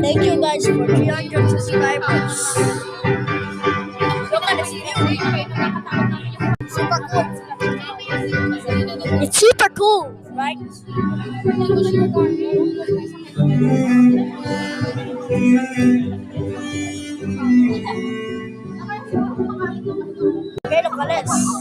Thank you guys for 300 subscribers. Look at this view. Super cool. It's super cool, right? Okay, look at this.